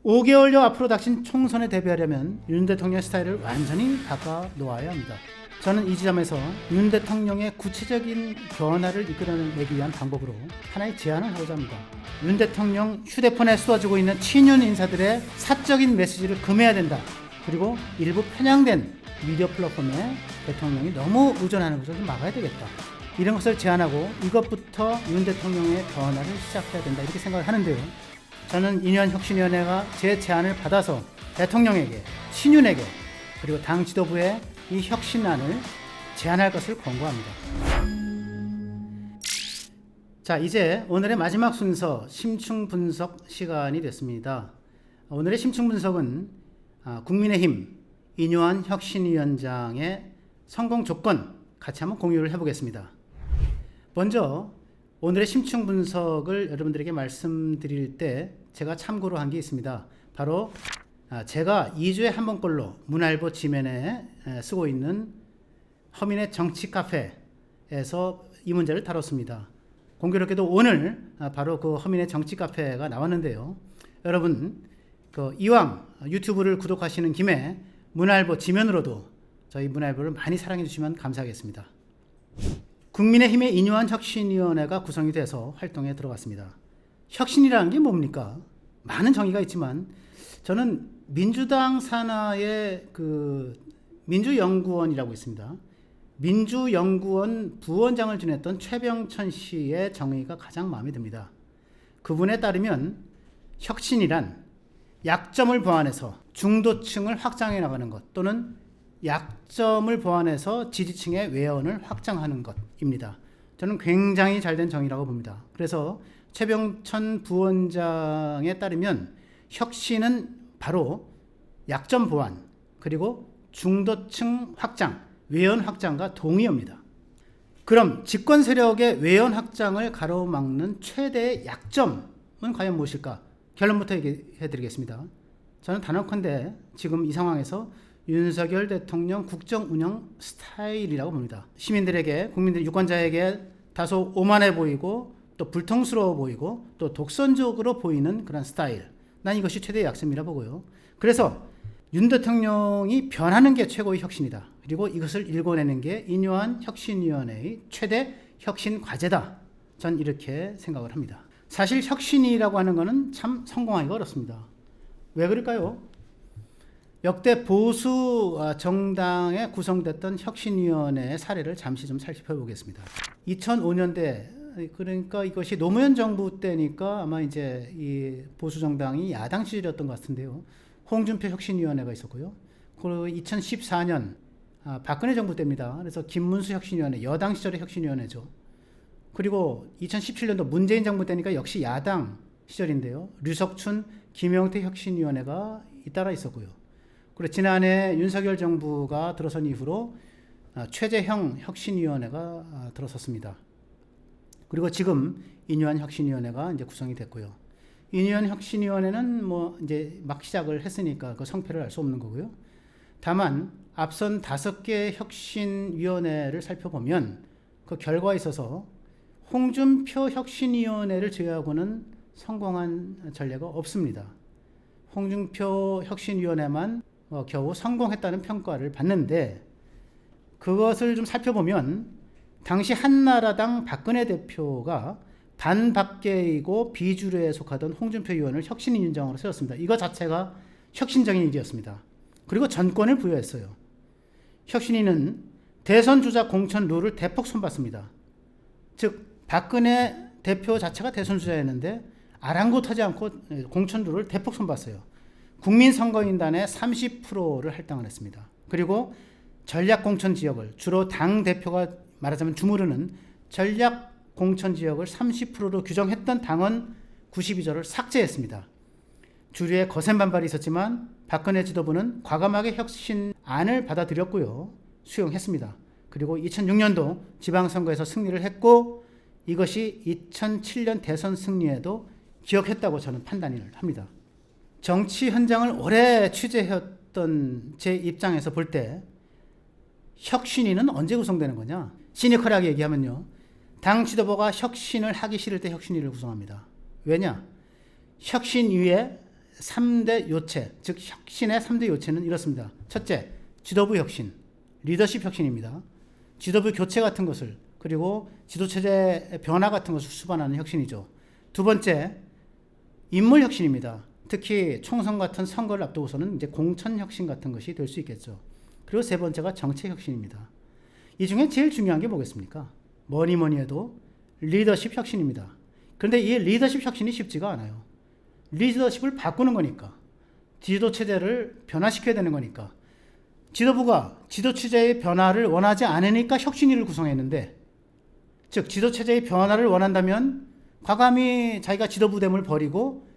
5개월여 앞으로 닥친 총선에 대비하려면 윤 대통령의 스타일을 완전히 바꿔 놓아야 합니다. 저는 이 지점에서 윤 대통령의 구체적인 변화를 이끌어내기 위한 방법으로 하나의 제안을 하고자 합니다. 윤 대통령 휴대폰에 쏟아지고 있는 친윤 인사들의 사적인 메시지를 금해야 된다. 그리고 일부 편향된 미디어 플랫폼에 대통령이 너무 의존하는 것을 좀 막아야 되겠다. 이런 것을 제안하고 이것부터 윤 대통령의 변화를 시작해야 된다. 이렇게 생각을 하는데요. 저는 인유한 혁신위원회가 제 제안을 받아서 대통령에게, 친윤에게, 그리고 당 지도부에 이 혁신안을 제안할 것을 권고합니다. 자, 이제 오늘의 마지막 순서 심층 분석 시간이 됐습니다. 오늘의 심층 분석은 국민의힘 인유한 혁신위원장의 성공 조건 같이 한번 공유를 해보겠습니다. 먼저 오늘의 심층 분석을 여러분들에게 말씀드릴 때 제가 참고로 한 게 있습니다. 바로 제가 2주에 한 번꼴로 문화일보 지면에 쓰고 있는 허민의 정치 카페에서 이 문제를 다뤘습니다. 공교롭게도 오늘 바로 그 허민의 정치 카페가 나왔는데요. 여러분 이왕 유튜브를 구독하시는 김에 문화일보 지면으로도 저희 문화일보를 많이 사랑해 주시면 감사하겠습니다. 국민의힘의 인유한 혁신위원회가 구성이 돼서 활동에 들어갔습니다. 혁신이라는 게 뭡니까? 많은 정의가 있지만 저는 민주당 산하의 민주연구원이라고 있습니다. 민주연구원 부원장을 지냈던 최병천 씨의 정의가 가장 마음에 듭니다. 그분에 따르면 혁신이란 약점을 보완해서 중도층을 확장해 나가는 것 또는 약점을 보완해서 지지층의 외연을 확장하는 것입니다. 저는 굉장히 잘된 정의라고 봅니다. 그래서 최병천 부원장에 따르면 혁신은 바로 약점 보완 그리고 중도층 확장, 외연 확장과 동의어입니다. 그럼 집권 세력의 외연 확장을 가로막는 최대의 약점은 과연 무엇일까? 결론부터 얘기해 드리겠습니다. 저는 단언컨대 지금 이 상황에서 윤석열 대통령 국정 운영 스타일이라고 봅니다. 시민들에게, 국민들, 유권자에게 다소 오만해 보이고 또 불통스러워 보이고 또 독선적으로 보이는 그런 스타일. 난 이것이 최대의 약점이라 보고요. 그래서 윤 대통령이 변하는 게 최고의 혁신이다. 그리고 이것을 일궈내는 게 인유한 혁신위원회의 최대 혁신 과제다. 전 이렇게 생각을 합니다. 사실 혁신이라고 하는 것은 참 성공하기가 어렵습니다. 왜 그럴까요? 역대 보수 정당에 구성됐던 혁신위원회의 사례를 잠시 좀 살펴보겠습니다. 2005년대 그러니까 이것이 노무현 정부 때니까 아마 이제 이 보수 정당이 야당 시절이었던 것 같은데요. 홍준표 혁신위원회가 있었고요. 그리고 2014년 박근혜 정부 때입니다. 그래서 김문수 혁신위원회 여당 시절의 혁신위원회죠. 그리고 2017년도 문재인 정부 때니까 역시 야당 시절인데요. 류석춘, 김영태 혁신위원회가 잇따라 있었고요. 그리고 지난해 윤석열 정부가 들어선 이후로 최재형 혁신위원회가 들어섰습니다. 그리고 지금 인유한 혁신위원회가 이제 구성이 됐고요. 인유한 혁신위원회는 뭐 이제 막 시작을 했으니까 그 성패를 알 수 없는 거고요. 다만 앞선 5개 혁신위원회를 살펴보면 그 결과에 있어서 홍준표 혁신위원회를 제외하고는 성공한 전례가 없습니다. 홍준표 혁신위원회만 겨우 성공했다는 평가를 받는데 그것을 좀 살펴보면 당시 한나라당 박근혜 대표가 반박계이고 비주류에 속하던 홍준표 의원을 혁신위원장으로 세웠습니다. 이거 자체가 혁신적인 일이었습니다. 그리고 전권을 부여했어요. 혁신위는 대선 주자 공천 룰을 대폭 손봤습니다. 즉 박근혜 대표 자체가 대선 주자였는데 아랑곳하지 않고 공천 룰을 대폭 손봤어요. 국민선거인단의 30%를 할당을 했습니다. 그리고 전략공천 지역을 주로 당대표가 말하자면 주무르는 전략공천지역을 30%로 규정했던 당원 92조를 삭제했습니다. 주류의 거센 반발이 있었지만 박근혜 지도부는 과감하게 혁신안을 받아들였고요. 수용했습니다. 그리고 2006년도 지방선거에서 승리를 했고 이것이 2007년 대선 승리에도 기억했다고 저는 판단을 합니다. 정치 현장을 오래 취재했던 제 입장에서 볼 때 혁신위는 언제 구성되는 거냐? 시니컬하게 얘기하면요. 당 지도부가 혁신을 하기 싫을 때 혁신위를 구성합니다. 왜냐? 혁신위에 3대 요체, 즉 혁신의 3대 요체는 이렇습니다. 첫째, 지도부 혁신, 리더십 혁신입니다. 지도부 교체 같은 것을, 그리고 지도체제 변화 같은 것을 수반하는 혁신이죠. 두 번째, 인물 혁신입니다. 특히 총선 같은 선거를 앞두고서는 이제 공천 혁신 같은 것이 될 수 있겠죠. 그리고 세 번째가 정책 혁신입니다. 이 중에 제일 중요한 게 뭐겠습니까? 뭐니 해도 리더십 혁신입니다. 그런데 이 리더십 혁신이 쉽지가 않아요. 리더십을 바꾸는 거니까, 지도체제를 변화시켜야 되는 거니까, 지도부가 지도체제의 변화를 원하지 않으니까 혁신위를 구성했는데, 즉 지도체제의 변화를 원한다면 과감히 자기가 지도부됨을 버리고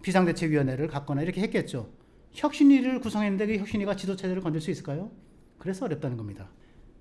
비상대책위원회를 갖거나 이렇게 했겠죠. 혁신위를 구성했는데 그 혁신위가 지도체제를 건들 수 있을까요? 그래서 어렵다는 겁니다.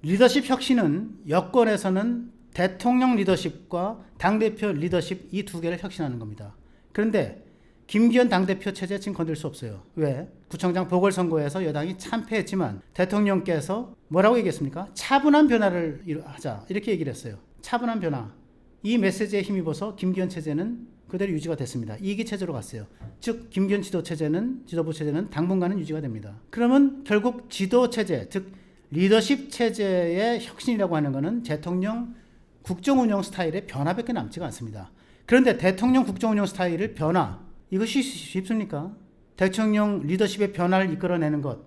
리더십 혁신은 여권에서는 대통령 리더십과 당대표 리더십 이 두 개를 혁신하는 겁니다. 그런데 김기현 당대표 체제 지금 건들 수 없어요. 왜? 구청장 보궐선거에서 여당이 참패했지만 대통령께서 뭐라고 얘기했습니까? 차분한 변화를 하자 이렇게 얘기를 했어요. 차분한 변화. 이 메시지에 힘입어서 김기현 체제는 그대로 유지가 됐습니다. 2기 체제로 갔어요. 즉 김기현 지도부 체제는 당분간은 유지가 됩니다. 그러면 결국 지도체제, 즉 리더십 체제의 혁신이라고 하는 것은 대통령 국정운영 스타일의 변화밖에 남지가 않습니다. 그런데 대통령 국정운영 스타일을 변화, 이것이 쉽습니까? 대통령 리더십의 변화를 이끌어내는 것,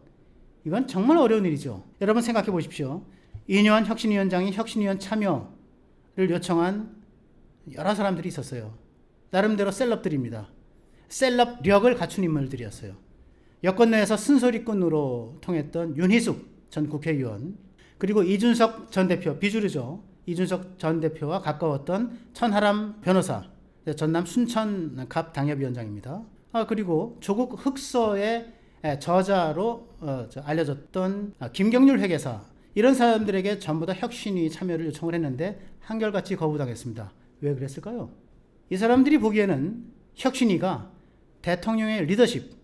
이건 정말 어려운 일이죠. 여러분 생각해 보십시오. 이뇨한 혁신위원장이 혁신위원 참여를 요청한 여러 사람들이 있었어요. 나름대로 셀럽들입니다. 셀럽력을 갖춘 인물들이었어요. 여권 내에서 쓴소리꾼으로 통했던 윤희숙 전 국회의원, 그리고 이준석 전 대표, 비주류죠. 이준석 전 대표와 가까웠던 천하람 변호사, 전남 순천갑 당협위원장입니다. 그리고 조국 흑서의 저자로 알려졌던 김경률 회계사, 이런 사람들에게 전부 다 혁신위 참여를 요청을 했는데 한결같이 거부당했습니다. 왜 그랬을까요? 이 사람들이 보기에는 혁신위가 대통령의 리더십,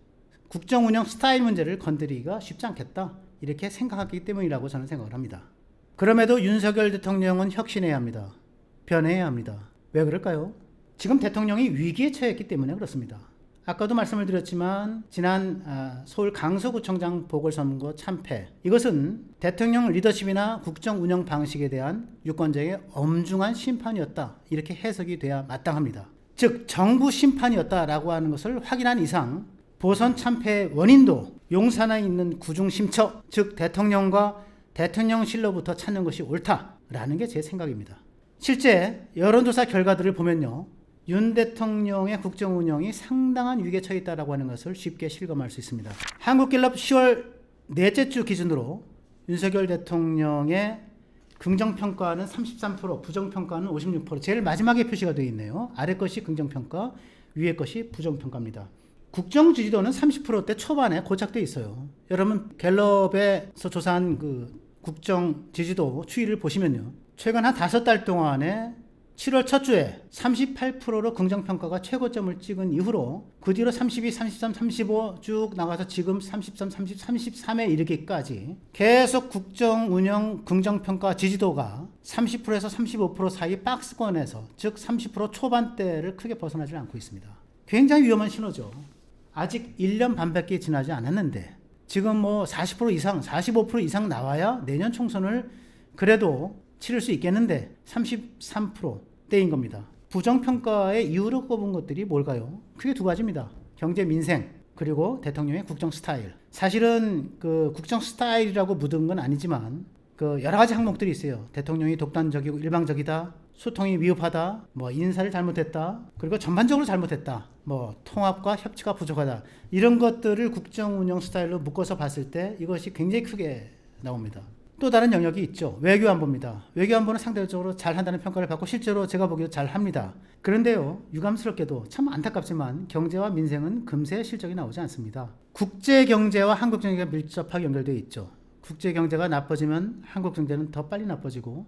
국정운영 스타일 문제를 건드리기가 쉽지 않겠다, 이렇게 생각하기 때문이라고 저는 생각을 합니다. 그럼에도 윤석열 대통령은 혁신해야 합니다. 변해야 합니다. 왜 그럴까요? 지금 대통령이 위기에 처했기 때문에 그렇습니다. 아까도 말씀을 드렸지만 지난 서울 강서구청장 보궐선거 참패, 이것은 대통령 리더십이나 국정운영 방식에 대한 유권자의 엄중한 심판이었다, 이렇게 해석이 돼야 마땅합니다. 즉 정부 심판이었다라고 하는 것을 확인한 이상 보선 참패의 원인도 용산에 있는 구중심처, 즉 대통령과 대통령실로부터 찾는 것이 옳다라는 게 제 생각입니다. 실제 여론조사 결과들을 보면요, 윤 대통령의 국정운영이 상당한 위기에 처해 있다고 하는 것을 쉽게 실감할 수 있습니다. 한국갤럽 10월 넷째 주 기준으로 윤석열 대통령의 긍정평가는 33%, 부정평가는 56%, 제일 마지막에 표시가 되어 있네요. 아래 것이 긍정평가, 위에 것이 부정평가입니다. 국정 지지도는 30%대 초반에 고착되어 있어요. 여러분 갤럽에서 조사한 그 국정 지지도 추이를 보시면요, 최근 한 5달 동안에 7월 첫 주에 38%로 긍정평가가 최고점을 찍은 이후로 그 뒤로 32, 33, 35 쭉 나가서 지금 33, 30, 33에 이르기까지 계속 국정운영 긍정평가 지지도가 30%에서 35% 사이 박스권에서, 즉 30% 초반대를 크게 벗어나지 않고 있습니다. 굉장히 위험한 신호죠. 아직 1년 반밖에 지나지 않았는데 지금 40% 이상, 45% 이상 나와야 내년 총선을 그래도 치를 수 있겠는데 33%대인 겁니다. 부정평가의 이유로 꼽은 것들이 뭘까요? 크게 두 가지입니다. 경제 민생, 그리고 대통령의 국정 스타일. 사실은 그 국정 스타일이라고 묻은 건 아니지만 그 여러 가지 항목들이 있어요. 대통령이 독단적이고 일방적이다, 소통이 미흡하다, 인사를 잘못했다, 그리고 전반적으로 잘못했다, 통합과 협치가 부족하다, 이런 것들을 국정운영 스타일로 묶어서 봤을 때 이것이 굉장히 크게 나옵니다. 또 다른 영역이 있죠. 외교안보입니다. 외교안보는 상대적으로 잘한다는 평가를 받고 실제로 제가 보기에도 잘합니다. 그런데요, 유감스럽게도 참 안타깝지만 경제와 민생은 금세 실적이 나오지 않습니다. 국제경제와 한국경제가 밀접하게 연결되어 있죠. 국제경제가 나빠지면 한국경제는 더 빨리 나빠지고,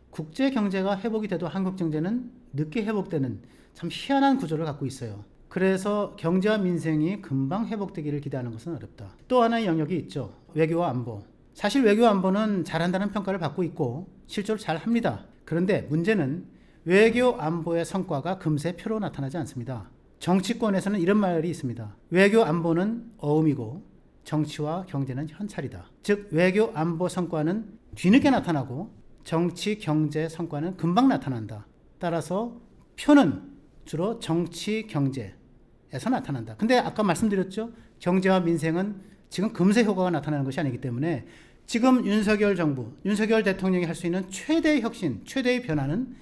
국제경제가 회복이 돼도 한국경제는 늦게 회복되는 참 희한한 구조를 갖고 있어요. 그래서 경제와 민생이 금방 회복되기를 기대하는 것은 어렵다. 또 하나의 영역이 있죠. 외교와 안보. 사실 외교와 안보는 잘한다는 평가를 받고 있고 실제로 잘합니다. 그런데 문제는 외교 안보의 성과가 금세 표로 나타나지 않습니다. 정치권에서는 이런 말이 있습니다. 외교 안보는 어음이고 정치와 경제는 현찰이다. 즉 외교 안보 성과는 뒤늦게 나타나고 정치 경제 성과는 금방 나타난다. 따라서 표는 주로 정치 경제에서 나타난다. 근데 아까 말씀드렸죠. 경제와 민생은 지금 금세 효과가 나타나는 것이 아니기 때문에 지금 윤석열 정부, 윤석열 대통령이 할 수 있는 최대의 혁신, 최대의 변화는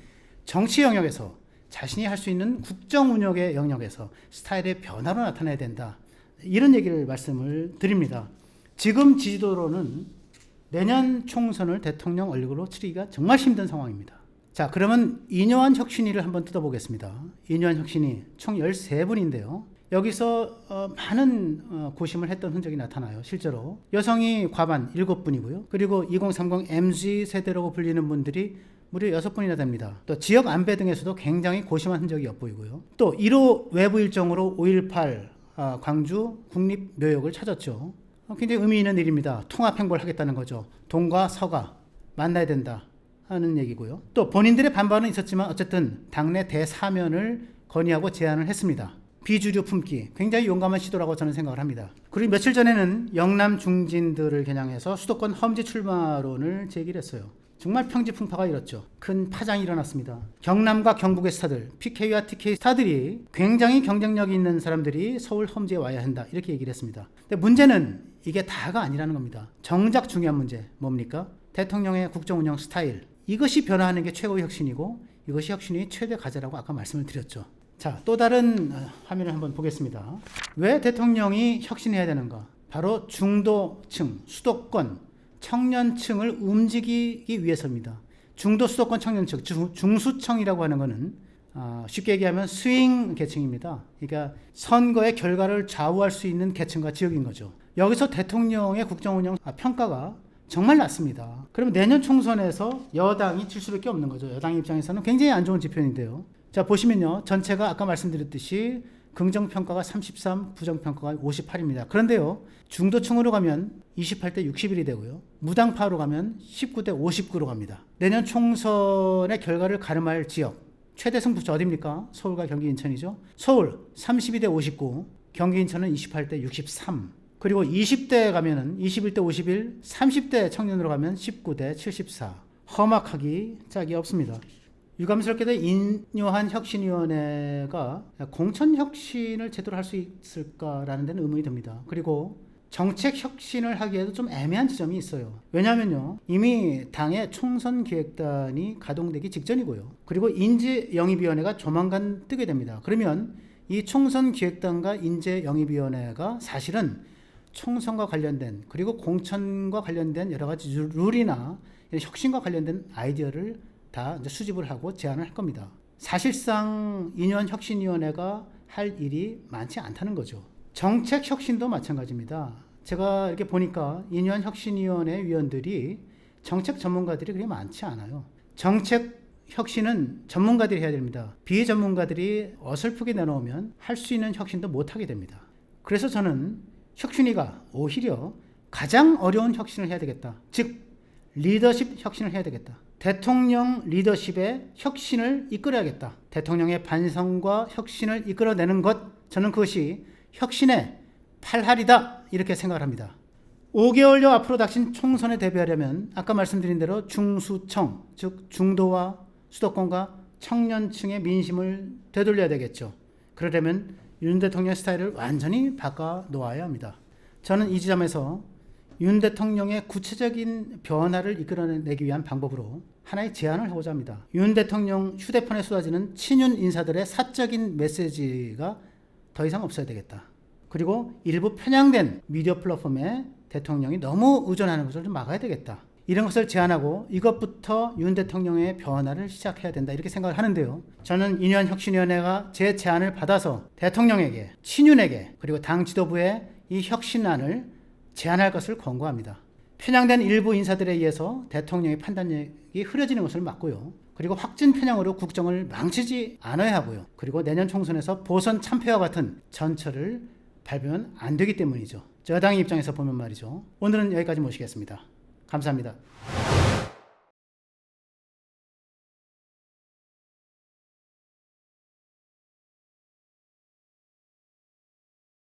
정치 영역에서 자신이 할 수 있는 국정 운영의 영역에서 스타일의 변화로 나타나야 된다. 이런 얘기를 말씀을 드립니다. 지금 지지도로는 내년 총선을 대통령 얼굴로 치르기가 정말 힘든 상황입니다. 자, 그러면 이뇨한 혁신위를 한번 뜯어보겠습니다. 이뇨한 혁신위 총 13분인데요. 여기서 많은 고심을 했던 흔적이 나타나요. 실제로 여성이 과반 7분이고요. 그리고 2030 MZ 세대라고 불리는 분들이 무려 6분이나 됩니다. 또 지역 안배 등에서도 굉장히 고심한 흔적이 엿보이고요. 또 1호 외부 일정으로 5.18 광주 국립묘역을 찾았죠. 굉장히 의미 있는 일입니다. 통합행보를 하겠다는 거죠. 동과 서가 만나야 된다 하는 얘기고요. 또 본인들의 반발은 있었지만 어쨌든 당내 대사면을 건의하고 제안을 했습니다. 비주류 품기 굉장히 용감한 시도라고 저는 생각을 합니다. 그리고 며칠 전에는 영남 중진들을 겨냥해서 수도권 험지 출마론을 제기했어요. 정말 평지풍파가 일었죠. 큰 파장이 일어났습니다. 경남과 경북의 스타들, PK와 TK 스타들이 굉장히 경쟁력 있는 사람들이 서울 험지에 와야 한다 이렇게 얘기를 했습니다. 근데 문제는 이게 다가 아니라는 겁니다. 정작 중요한 문제 뭡니까? 대통령의 국정운영 스타일, 이것이 변화하는 게 최고의 혁신이고 이것이 혁신의 최대 과제라고 아까 말씀을 드렸죠. 자, 또 다른 화면을 한번 보겠습니다. 왜 대통령이 혁신해야 되는가? 바로 중도층, 수도권, 청년층을 움직이기 위해서입니다. 중도 수도권 청년층, 중수청이라고 하는 것은 쉽게 얘기하면 스윙 계층입니다. 그러니까 선거의 결과를 좌우할 수 있는 계층과 지역인 거죠. 여기서 대통령의 국정운영 평가가 정말 낮습니다. 그러면 내년 총선에서 여당이 질 수밖에 없는 거죠. 여당 입장에서는 굉장히 안 좋은 지표인데요. 자, 보시면요. 전체가 아까 말씀드렸듯이 긍정평가가 33, 부정평가가 58입니다. 그런데요. 중도층으로 가면 28대 61이 되고요. 무당파로 가면 19대 59로 갑니다. 내년 총선의 결과를 가름할 지역. 최대 승부처 어디입니까? 서울과 경기 인천이죠. 서울 32대 59, 경기 인천은 28대 63. 그리고 20대 가면은 21대 51, 30대 청년으로 가면 19대 74. 험악하기 짝이 없습니다. 유감스럽게도 인요한 혁신위원회가 공천 혁신을 제대로 할 수 있을까라는 데는 의문이 듭니다. 그리고 정책 혁신을 하기에도 좀 애매한 지점이 있어요. 왜냐하면요, 이미 당의 총선 기획단이 가동되기 직전이고요. 그리고 인재영입위원회가 조만간 뜨게 됩니다. 그러면 이 총선 기획단과 인재영입위원회가 사실은 총선과 관련된 그리고 공천과 관련된 여러 가지 룰이나 혁신과 관련된 아이디어를 다 이제 수집을 하고 제안을 할 겁니다. 사실상 인요한 혁신위원회가 할 일이 많지 않다는 거죠. 정책 혁신도 마찬가지입니다. 제가 이렇게 보니까 인요한 혁신위원회 위원들이 정책 전문가들이 그렇게 많지 않아요. 정책 혁신은 전문가들이 해야 됩니다. 비전문가들이 어설프게 내놓으면 할 수 있는 혁신도 못하게 됩니다. 그래서 저는 혁신위가 오히려 가장 어려운 혁신을 해야 되겠다. 즉 리더십 혁신을 해야 되겠다. 대통령 리더십의 혁신을 이끌어야겠다. 대통령의 반성과 혁신을 이끌어내는 것, 저는 그것이 혁신의 팔할이다 이렇게 생각을 합니다. 5개월여 앞으로 닥친 총선에 대비하려면 아까 말씀드린 대로 중수청, 즉 중도와 수도권과 청년층의 민심을 되돌려야 되겠죠. 그러려면 윤 대통령 스타일을 완전히 바꿔 놓아야 합니다. 저는 이 지점에서 윤 대통령의 구체적인 변화를 이끌어내기 위한 방법으로 하나의 제안을 하고자 합니다. 윤 대통령 휴대폰에 쏟아지는 친윤 인사들의 사적인 메시지가 더 이상 없어야 되겠다. 그리고 일부 편향된 미디어 플랫폼에 대통령이 너무 의존하는 것을 좀 막아야 되겠다. 이런 것을 제안하고 이것부터 윤 대통령의 변화를 시작해야 된다 이렇게 생각을 하는데요. 저는 인요한 혁신위원회가 제 제안을 받아서 대통령에게, 친윤에게 그리고 당 지도부에 이 혁신안을 제안할 것을 권고합니다. 편향된 일부 인사들에 의해서 대통령의 판단력이 흐려지는 것을 막고요. 그리고 확진 편향으로 국정을 망치지 않아야 하고요. 그리고 내년 총선에서 보선 참패와 같은 전철을 밟으면 안 되기 때문이죠. 여당의 입장에서 보면 말이죠. 오늘은 여기까지 모시겠습니다. 감사합니다.